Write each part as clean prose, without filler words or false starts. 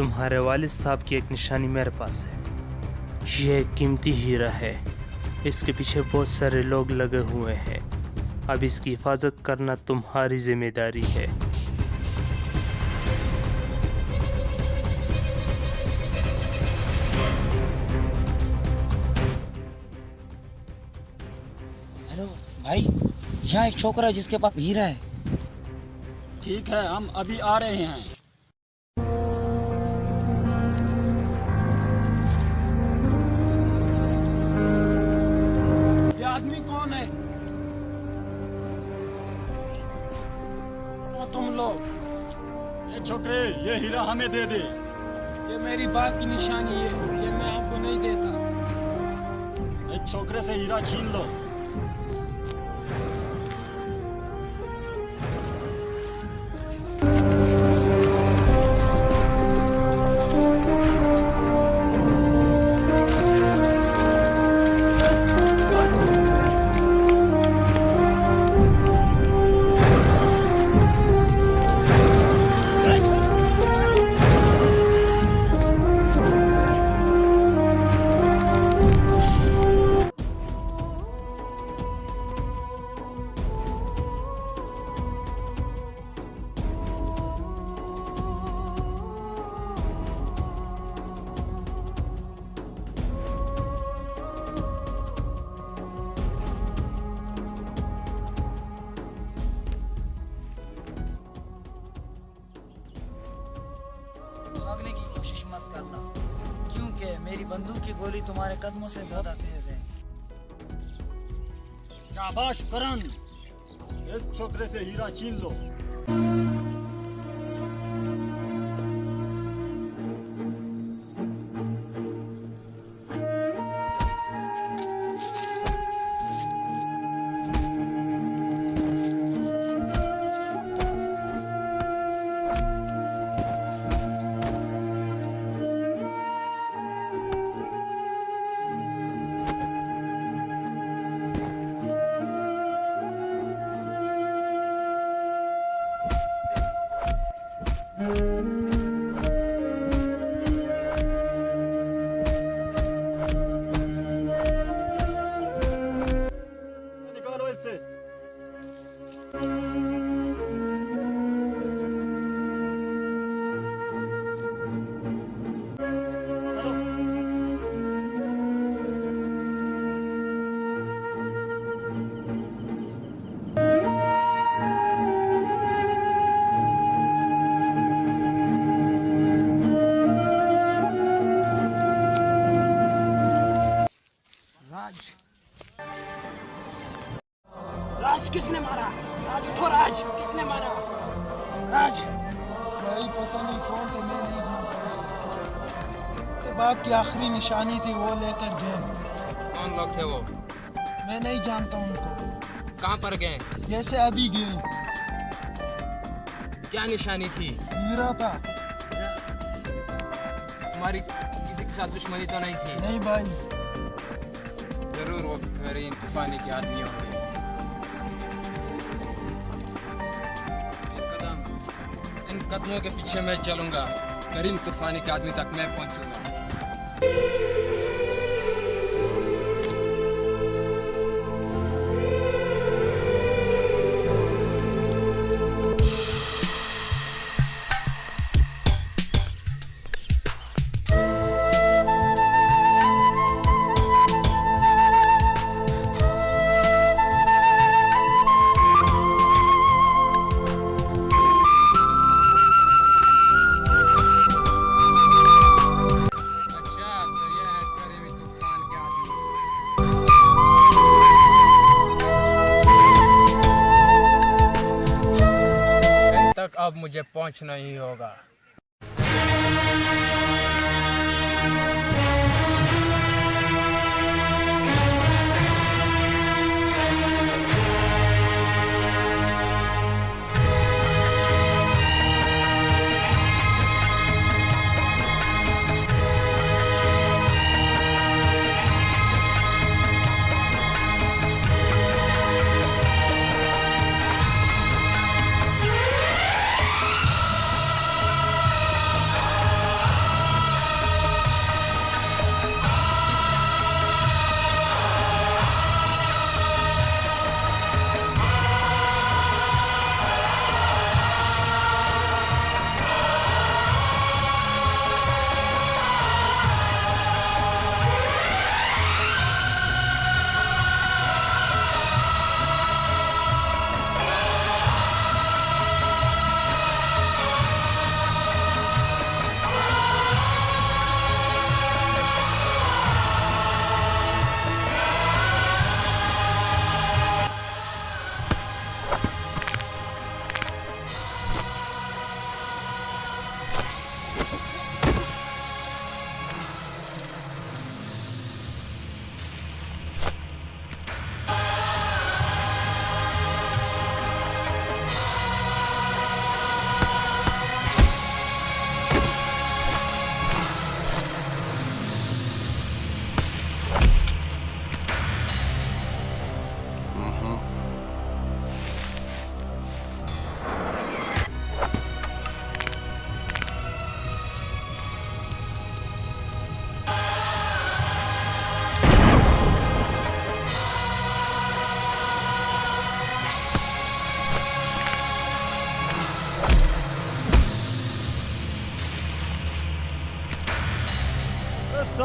तुम्हारे वालिद साहब की एक निशानी मेरे पास है। यह एक कीमती हीरा है। इसके पीछे बहुत सारे लोग लगे हुए हैं। अब इसकी हिफाजत करना तुम्हारी जिम्मेदारी है। हेलो भाई, यहाँ एक छोकरा है जिसके पास हीरा है। ठीक है, हम अभी आ रहे हैं। ये आदमी कौन है? तो तुम लोग, ये छोकरे, ये हीरा हमें दे दे। ये मेरी बाप की निशानी है, ये मैं आपको नहीं देता। एक छोकरे से हीरा छीन लो। भागने की कोशिश मत करना, क्योंकि मेरी बंदूक की गोली तुम्हारे कदमों से ज्यादा तेज है। शाबाश करण, इस छोकरे से हीरा छीन लो। निकालो इससे। राज किसने मारा? राज उठो, राज किसने मारा? राज भाई पता नहीं कौन, तो मैं नहीं जानता। बाप की आखिरी निशानी थी, वो लेकर गए। कौन लोग थे वो? मैं नहीं जानता उनको। कहाँ पर गए? जैसे अभी गए। क्या निशानी थी? हीरा था। तुम्हारी किसी के साथ दुश्मनी तो नहीं थी? नहीं भाई। जरूर वो करीम तूफानी के आदमी होंगे। इन कदमों के पीछे मैं चलूंगा, करीम तूफानी के आदमी तक मैं पहुंचूंगा। तक अब मुझे पहुंचना ही होगा।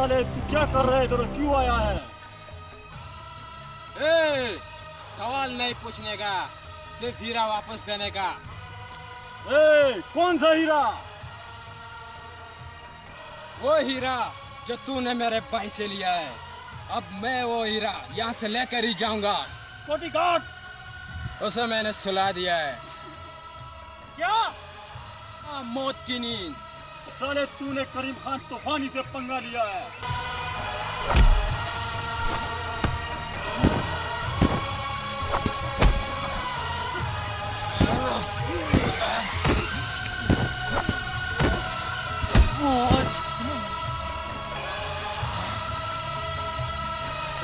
साले तू क्या कर रहा है इधर क्यों आया है? ए, सवाल नहीं पूछने का, सिर्फ हीरा वापस देने का। ए, कौन सा हीरा? वो हीरा जो तूने मेरे भाई से लिया है। अब मैं वो हीरा यहाँ से लेकर ही जाऊंगा। कोटी काट। उसे मैंने सुला दिया है। क्या? हाँ, मौत की नींद। साले तूने करीम खान तूफानी से पंगा लिया है।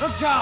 रुक जा।